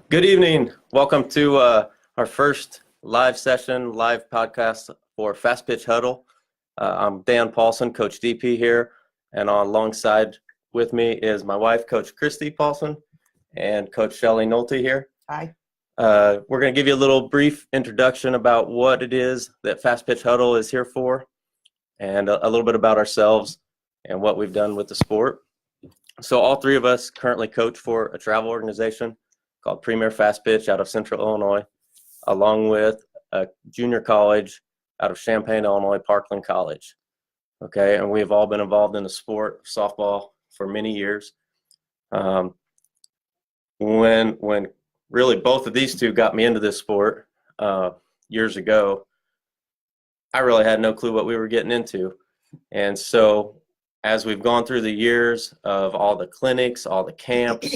Good evening. Welcome to our first live session, live podcast for Fastpitch Huddle. I'm Dan Paulson, Coach DP here, and alongside with me is my wife, Coach Christy Paulson, and Coach Shelley Nolte here. Hi. We're going to give you a little brief introduction about what it is that Fastpitch Huddle is here for, and a little bit about ourselves and what we've done with the sport. So all three of us currently coach for a travel organization called Premier Fastpitch out of Central Illinois, along with a junior college out of Champaign, Illinois, Parkland College. Okay, and we've all been involved in the sport of softball for many years. When really both of these two got me into this sport years ago, I really had no clue what we were getting into. And so as we've gone through the years of all the clinics, all the camps,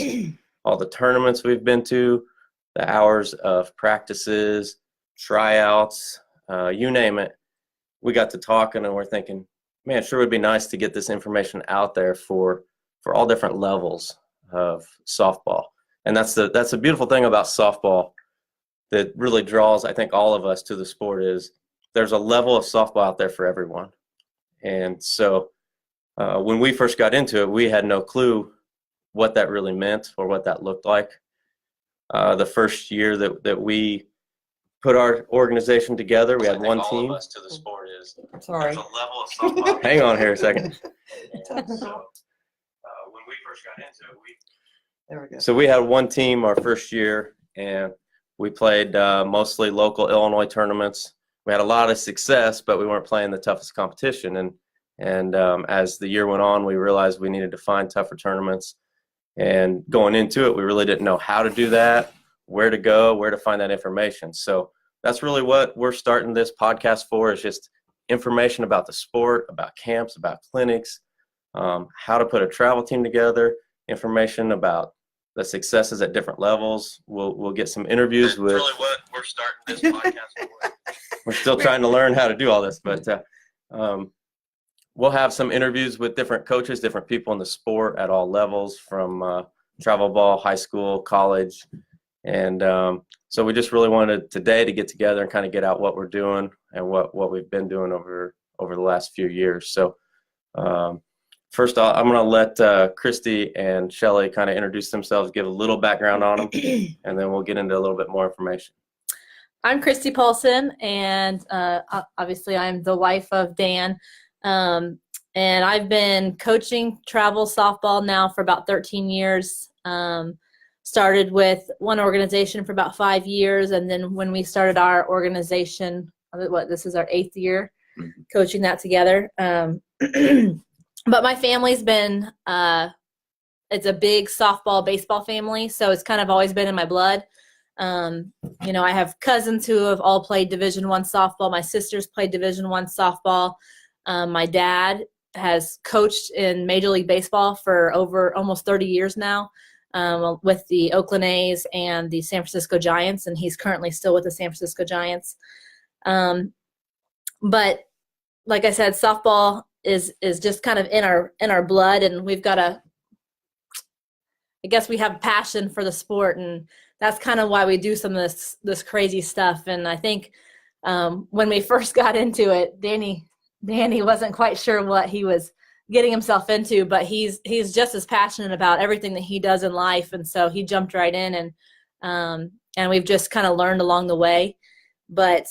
all the tournaments we've been to, the hours of practices, tryouts, you name it, we got to talking and we're thinking, man, it sure would be nice to get this information out there for all different levels of softball. And that's the beautiful thing about softball that really draws, I think, all of us to the sport is there's a level of softball out there for everyone. And so when we first got into it, we had no clue what that really meant or what that looked like. The first year that we put our organization together, we had one team. All of us to the sport is Sorry. there's a level of softball. Hang on here a second. So, when we first got into it, There we go. so we had one team our first year, and we played mostly local Illinois tournaments. We had a lot of success, but we weren't playing the toughest competition. And as the year went on, we realized we needed to find tougher tournaments. And going into it, we really didn't know how to do that, where to go, where to find that information. So that's really what we're starting this podcast for, is just information about the sport, about camps, about clinics, how to put a travel team together, information about the successes at different levels. We'll get some interviews with. That's really what we're starting this podcast for. We're still trying to learn how to do all this, but we'll have some interviews with different coaches, different people in the sport at all levels, from travel ball, high school, college. And so we just really wanted today to get together and kind of get out what we're doing and what we've been doing over the last few years. So first I'm going to let Christy and Shelley kind of introduce themselves, give a little background on them, and then we'll get into a little bit more information. I'm Christy Paulson, and obviously I'm the wife of Dan. And I've been coaching travel softball now for about 13 years. Started with one organization for about 5 years, and then when we started our organization, this is our 8th year coaching that together. But my family's been, it's a big softball, baseball family, so it's kind of always been in my blood. I have cousins who have all played Division I softball. My sisters played Division I softball. My dad has coached in Major League Baseball for over almost 30 years now, with the Oakland A's and the San Francisco Giants, and he's currently still with the San Francisco Giants. But like I said, softball is just kind of in our blood, and we've got I guess we have passion for the sport, and that's kind of why we do some of this crazy stuff. And I think when we first got into it, Danny wasn't quite sure what he was getting himself into, but he's just as passionate about everything that he does in life, and so he jumped right in, and we've just kind of learned along the way. But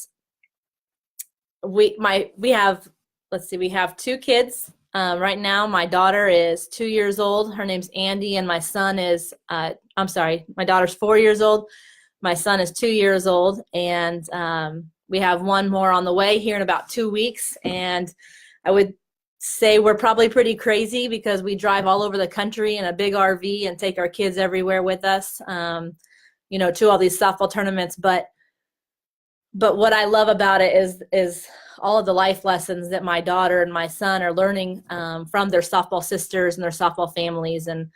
we have 2 kids right now. My daughter is 2 years old. Her name's Andy, and my son is my daughter's 4 years old. My son is 2 years old, and we have one more on the way here in about 2 weeks. And I would say we're probably pretty crazy because we drive all over the country in a big RV and take our kids everywhere with us, to all these softball tournaments. But what I love about it is all of the life lessons that my daughter and my son are learning from their softball sisters and their softball families. And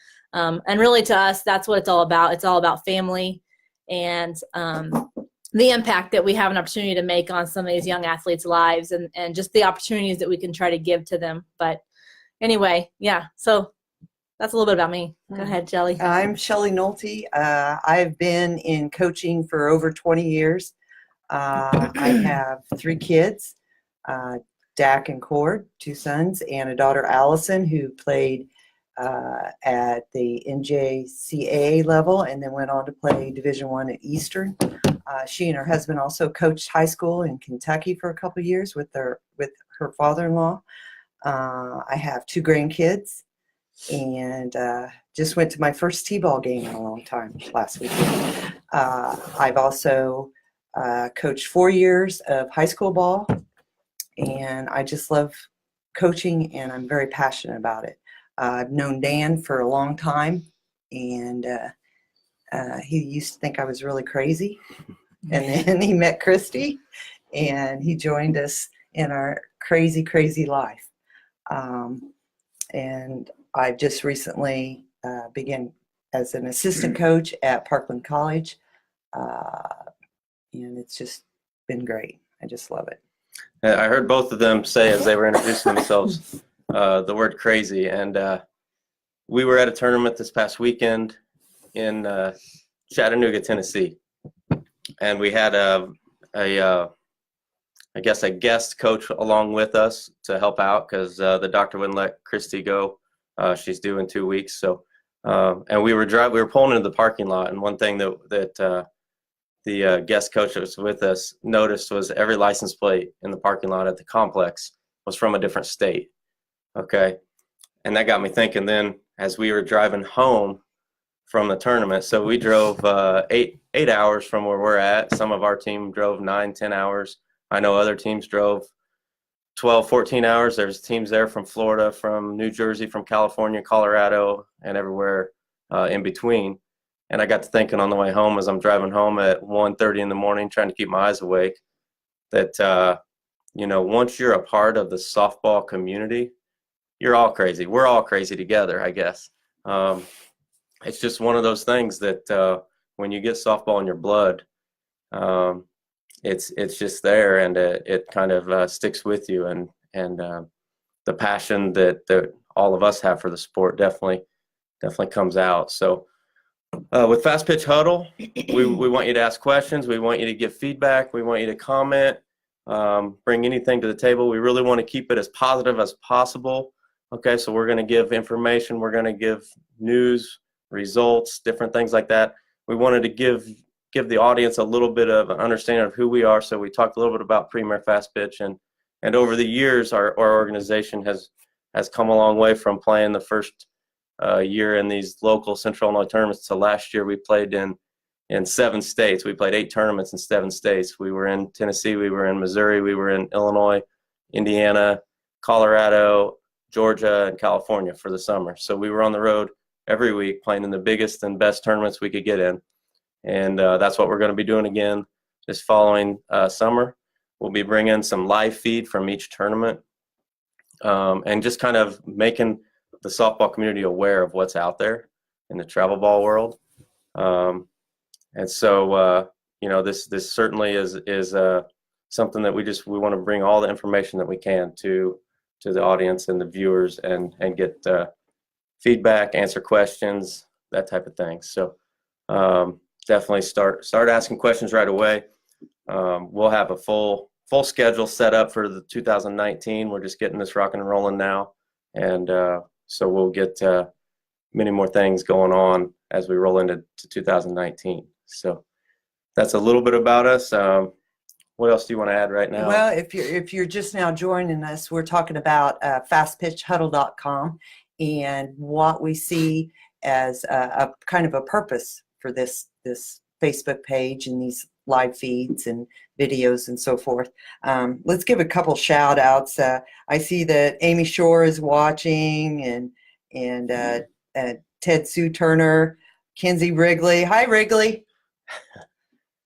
really, to us, that's what it's all about. It's all about family and the impact that we have an opportunity to make on some of these young athletes' lives, and just the opportunities that we can try to give to them. But anyway, yeah, so that's a little bit about me. Go ahead, Jelly. I'm Shelley Nolte. I've been in coaching for over 20 years. I have 3 kids, Dak and Cord, 2 sons, and a daughter, Allison, who played at the NJCAA level and then went on to play Division I at Eastern. She and her husband also coached high school in Kentucky for a couple of years with her father-in-law. I have 2 grandkids, and just went to my first T-ball game in a long time last weekend. I've also coached 4 years of high school ball, and I just love coaching, and I'm very passionate about it. I've known Dan for a long time, and he used to think I was really crazy. And then he met Christy, and he joined us in our crazy, crazy life. And I've just recently began as an assistant coach at Parkland College, and it's just been great. I just love it. I heard both of them say as they were introducing themselves the word crazy, and we were at a tournament this past weekend in Chattanooga, Tennessee, and we had I guess a guest coach along with us to help out because the doctor wouldn't let Christy go. She's due in 2 weeks. So, and we were pulling into the parking lot, and one thing that the guest coach that was with us noticed was every license plate in the parking lot at the complex was from a different state. Okay, and that got me thinking. Then, as we were driving home from the tournament, so we drove 8 hours from where we're at. Some of our team drove 9-10 hours. I know other teams drove 12-14 hours. There's teams there from Florida, from New Jersey, from California, Colorado, and everywhere in between. And I got to thinking on the way home as I'm driving home at 1:30 in the morning, trying to keep my eyes awake, that, once you're a part of the softball community, you're all crazy. We're all crazy together, I guess. It's just one of those things that when you get softball in your blood, it's just there, and it kind of sticks with you, and the passion that all of us have for the sport definitely comes out. So with Fastpitch Huddle, we want you to ask questions, we want you to give feedback, we want you to comment, bring anything to the table. We really want to keep it as positive as possible. Okay, so we're going to give information, we're going to give news, results, different things like that. We wanted to give the audience a little bit of an understanding of who we are. So we talked a little bit about Premier Fastpitch, and over the years, our organization has come a long way from playing the first year in these local Central Illinois tournaments to last year. We played in 7 states. We played 8 tournaments in 7 states. We were in Tennessee, we were in Missouri, we were in Illinois, Indiana, Colorado, Georgia, and California for the summer. So we were on the road every week playing in the biggest and best tournaments we could get in. And that's what we're going to be doing again this following summer. We'll be bringing some live feed from each tournament, and just kind of making the softball community aware of what's out there in the travel ball world. And so, this certainly is something that we want to bring all the information that we can to the audience and the viewers, and get feedback, answer questions, that type of thing. So definitely start asking questions right away. We'll have a full schedule set up for the 2019. We're just getting this rocking and rolling now, and so we'll get many more things going on as we roll into 2019. So that's a little bit about us. What else do you want to add right now? Well, if you're just now joining us, we're talking about fastpitchhuddle.com and what we see as a kind of a purpose for this Facebook page and these live feeds and videos and so forth. Let's give a couple shout outs. I see that Amy Shore is watching, and Ted Sue Turner, Kenzie Wrigley. Hi, Wrigley.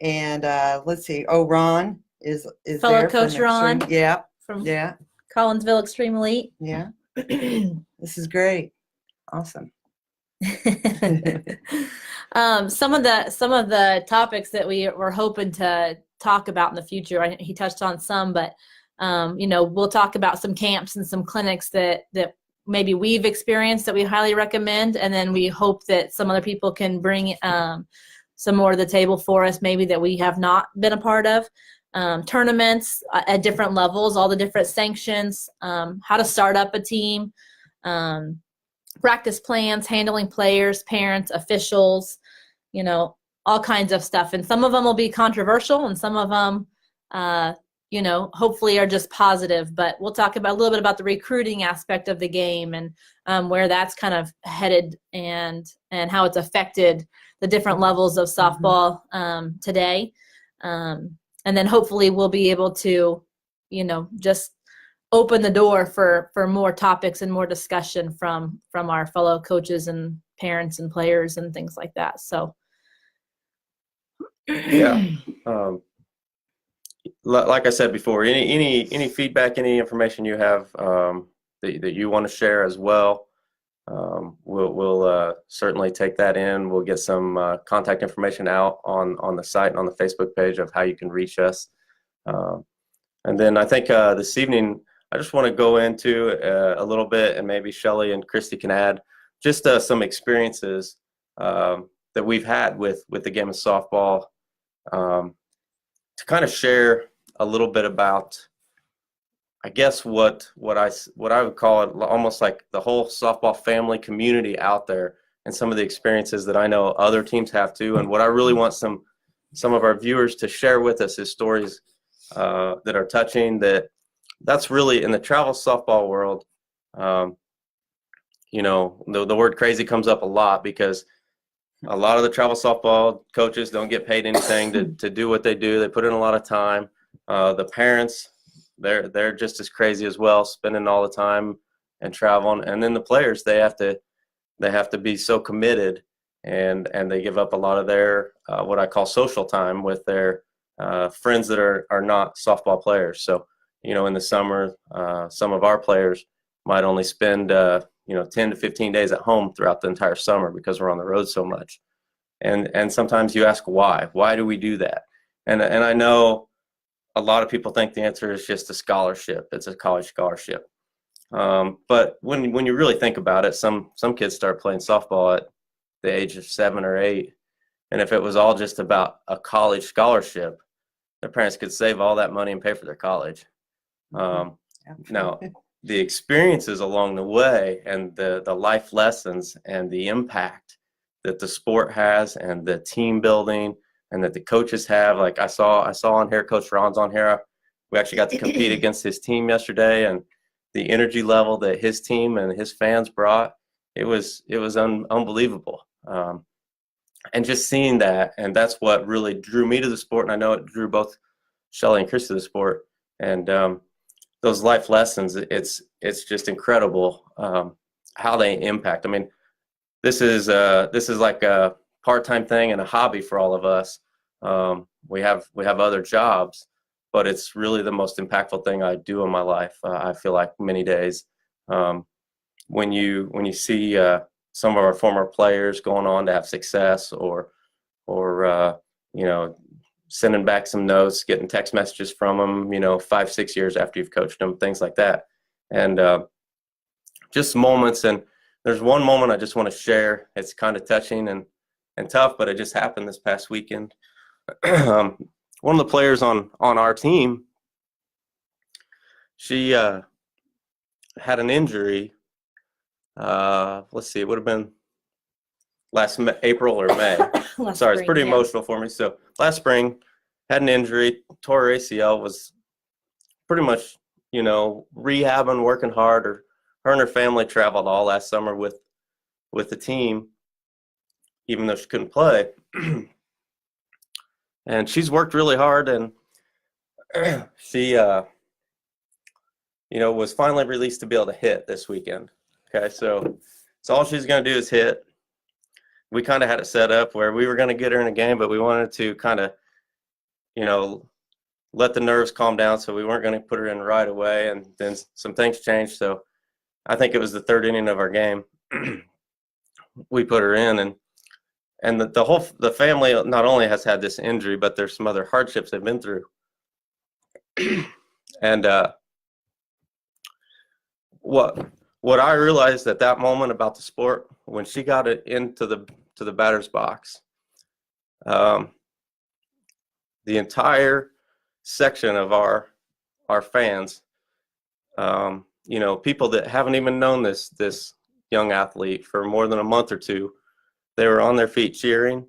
And let's see. Oh, Ron is Fellow there. Coach Ron. Yeah. From Yeah. Collinsville Extreme Elite. Yeah. This is great. Awesome. Some of the topics that we were hoping to talk about in the future, he touched on some, but we'll talk about some camps and some clinics that maybe we've experienced that we highly recommend, and then we hope that some other people can bring some more to the table for us, maybe that we have not been a part of. Tournaments at different levels, all the different sanctions, how to start up a team, practice plans, handling players, parents, officials, all kinds of stuff. And some of them will be controversial, and some of them, hopefully are just positive. But we'll talk about a little bit about the recruiting aspect of the game and where that's kind of headed and how it's affected the different levels of softball today. And then hopefully we'll be able to, just open the door for more topics and more discussion from our fellow coaches and parents and players and things like that. So. Yeah. Like I said before, any feedback, any information you have that you want to share as well, we'll certainly take that in. We'll get some contact information out on the site and on the Facebook page of how you can reach us. And then I think this evening, I just want to go into a little bit, and maybe Shelley and Christy can add just some experiences that we've had with the game of softball, to kind of share a little bit about, I guess, what I would call it, almost like the whole softball family community out there, and some of the experiences that I know other teams have too. And what I really want some of our viewers to share with us is stories that are touching. That's really in the travel softball world. The word crazy comes up a lot, because a lot of the travel softball coaches don't get paid anything to do what they do. They put in a lot of time. The parents, they're just as crazy as well, spending all the time and traveling. And then the players, they have to be so committed, and they give up a lot of their what I call social time with their friends that are not softball players. So, in the summer, some of our players might only spend 10 to 15 days at home throughout the entire summer, because we're on the road so much. And sometimes you ask why do we do that? And I know a lot of people think the answer is just a scholarship. It's a college scholarship. But when you really think about it, some kids start playing softball at the age of 7 or 8. And if it was all just about a college scholarship, their parents could save all that money and pay for their college. Now, the experiences along the way, and the life lessons, and the impact that the sport has, and the team building, and that the coaches have. Like I saw on here, Coach Ron's on here. We actually got to compete against his team yesterday, and the energy level that his team and his fans brought, it was unbelievable. And just seeing that, and that's what really drew me to the sport, and I know it drew both Shelley and Chris to the sport. And those life lessons, it's just incredible how they impact. I mean, this is like a part-time thing and a hobby for all of us. We have other jobs, but it's really the most impactful thing I do in my life. I feel like many days when you see some of our former players going on to have success, or sending back some notes, getting text messages from them, 5-6 years after you've coached them, things like that. And just moments. And there's one moment I just want to share. It's kind of touching and tough, but it just happened this past weekend. One of the players on our team, she had an injury. Let's see, it would have been last April or May. Sorry, it's pretty emotional for me. So last spring, had an injury, tore her ACL, was pretty much, rehabbing, working hard. Her and her family traveled all last summer with the team, even though she couldn't play. And she's worked really hard, and she, was finally released to be able to hit this weekend. Okay, so all she's going to do is hit. We kind of had it set up where we were going to get her in a game, but we wanted to kind of, let the nerves calm down, so we weren't going to put her in right away. And then some things changed, so I think it was the third inning of our game. We put her in, and the family not only has had this injury, but there's some other hardships they've been through. And what what I realized at that moment about the sport, when she got it into the batter's box, the entire section of our fans, people that haven't even known this young athlete for more than a month or two, they were on their feet cheering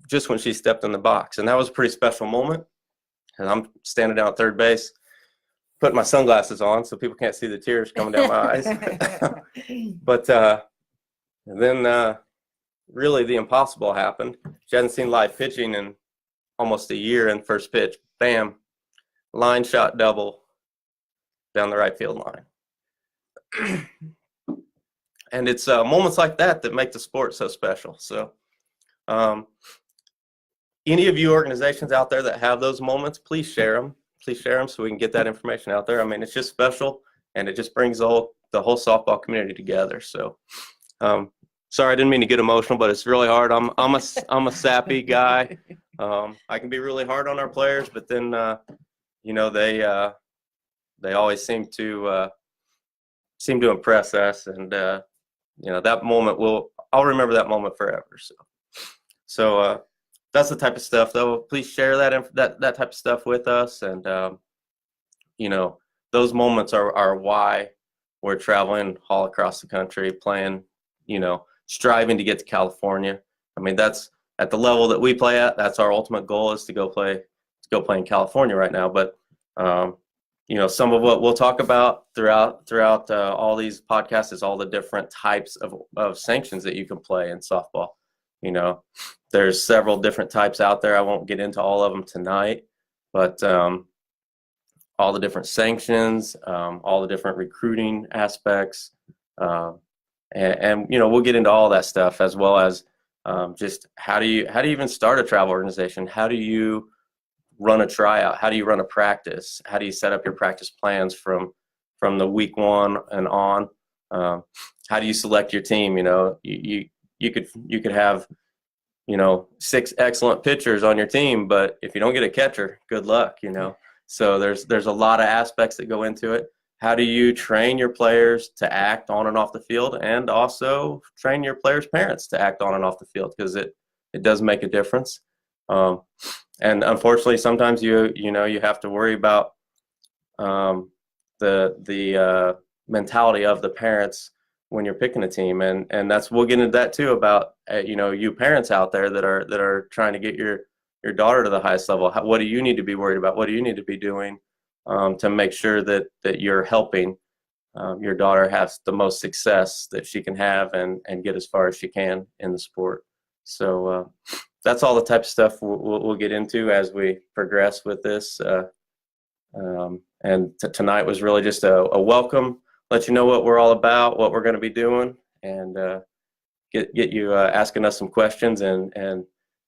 just when she stepped in the box. And that was a pretty special moment. And I'm standing down at third base, putting my sunglasses on so people can't see the tears coming down my eyes. But then really the impossible happened. She hadn't seen live pitching in almost a year, and first pitch, bam, line shot double down the right field line. And it's moments like that make the sport so special. So any of you organizations out there that have those moments, please share them. Please share them so we can get that information out there. I mean, it's just special, and it just brings the whole softball community together. So sorry, I didn't mean to get emotional, but it's really hard. I'm a sappy guy. I can be really hard on our players, but then they always seem to impress us, and that moment I'll remember that moment forever. So that's the type of stuff, though. Please share that type of stuff with us, and those moments are why we're traveling all across the country, playing, striving to get to California. I mean, that's at the level that we play at. That's our ultimate goal, is to go play in California right now. But some of what we'll talk about throughout all these podcasts is all the different types of sanctions that you can play in softball. There's several different types out there. I won't get into all of them tonight, but all the different sanctions, all the different recruiting aspects, and we'll get into all that stuff, as well as just how do you even start a travel organization? How do you run a tryout? How do you run a practice? How do you set up your practice plans from the week one and on? How do you select your team? You could have 6 excellent pitchers on your team, but if you don't get a catcher, good luck. So there's a lot of aspects that go into it. How do you train your players to act on and off the field, and also train your players' parents to act on and off the field, because it does make a difference. And unfortunately, sometimes you have to worry about the mentality of the parents when you're picking a team, and we'll get into that too, about you parents out there that are trying to get your daughter to the highest level. What do you need to be worried about? What do you need to be doing to make sure that you're helping your daughter have the most success that she can have, and get as far as she can in the sport? So that's all the type of stuff we'll get into as we progress with this. And tonight was really just a welcome, let you know what we're all about, what we're going to be doing, and get you asking us some questions, and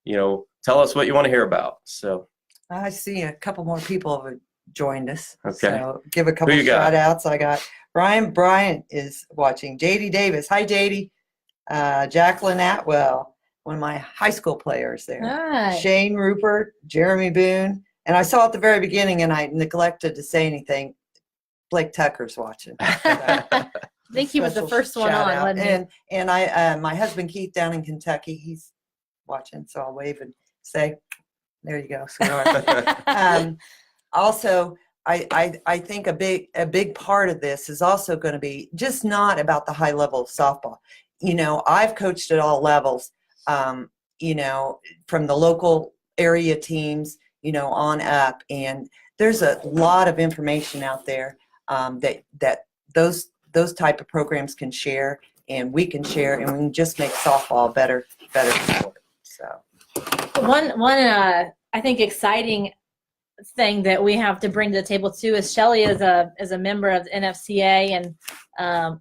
tell us what you want to hear about. So I see a couple more people have joined us. Okay. So give a couple shout outs. I got Brian Bryant is watching. JD Davis. Hi, JD. Jacqueline Atwell, one of my high school players there. Hi. Shane Rupert, Jeremy Boone. And I saw at the very beginning, and I neglected to say anything, Blake Tucker's watching. I think he was the first one on, wasn't he? And I, my husband Keith down in Kentucky, he's watching, so I'll wave and say, there you go, sweetheart. Also, I think a big part of this is also going to be just not about the high level of softball. I've coached at all levels, from the local area teams, on up, and there's a lot of information out there that those type of programs can share, and we can share, and we can just make softball better sport. So one I think exciting thing that we have to bring to the table too is Shelly is a member of the NFCA, and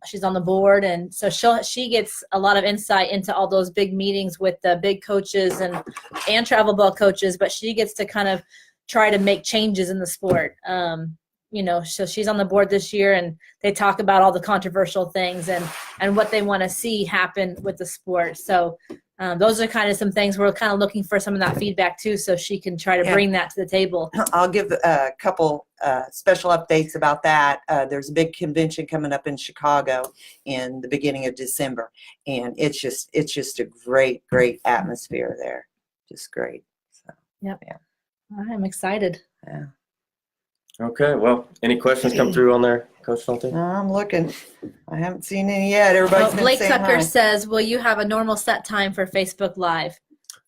she's on the board, and so she gets a lot of insight into all those big meetings with the big coaches and travel ball coaches, but she gets to kind of try to make changes in the sport. So she's on the board this year, and they talk about all the controversial things and what they want to see happen with the sport. So those are kind of some things we're kind of looking for some of that feedback too, so she can try to bring that to the table. I'll give a couple special updates about that. There's a big convention coming up in Chicago in the beginning of December, and it's just a great atmosphere there. Just great. So, Yep. Yeah. I'm excited. Yeah. Okay, well, any questions come through on there, Coach Schulte? I'm looking. I haven't seen any yet. Everybody's been Blake saying Tucker hi. says, will you have a normal set time for Facebook Live?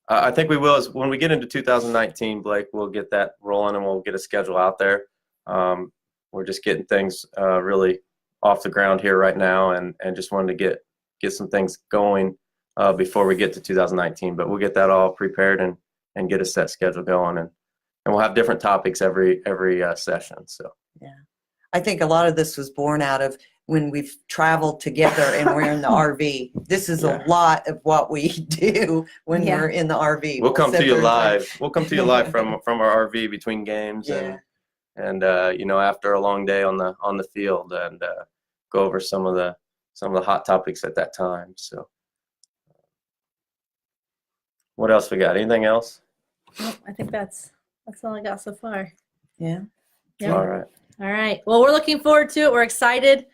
I think we will. When we get into 2019, Blake, we'll get that rolling and we'll get a schedule out there. We're just getting things really off the ground here right now, and just wanted to get some things going before we get to 2019. But we'll get that all prepared and get a set schedule going, and we'll have different topics every session. So Yeah, I think a lot of this was born out of when we've traveled together and we're in the RV. This is a lot of what we do when we're in the RV. We'll come sit to you there and live. We'll come to you live from our RV between games, Yeah. and after a long day on the field, and go over some of the hot topics at that time. So what else we got? Anything else? Nope, I think that's all I got so far. Yeah. Yep. All right. All right. Well, we're looking forward to it. We're excited,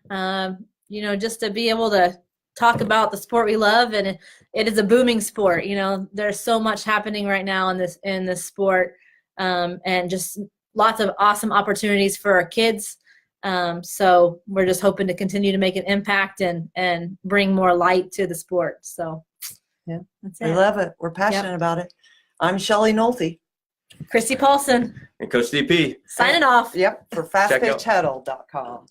just to be able to talk about the sport we love, and it is a booming sport. There's so much happening right now in this sport, and just lots of awesome opportunities for our kids. So we're just hoping to continue to make an impact and bring more light to the sport. So Yeah, that's we it. love it. We're passionate about it. I'm Shelley Nolte. Christy Paulson And Coach DP. signing off. Yep, for Check out- fastpitchhuddle.com.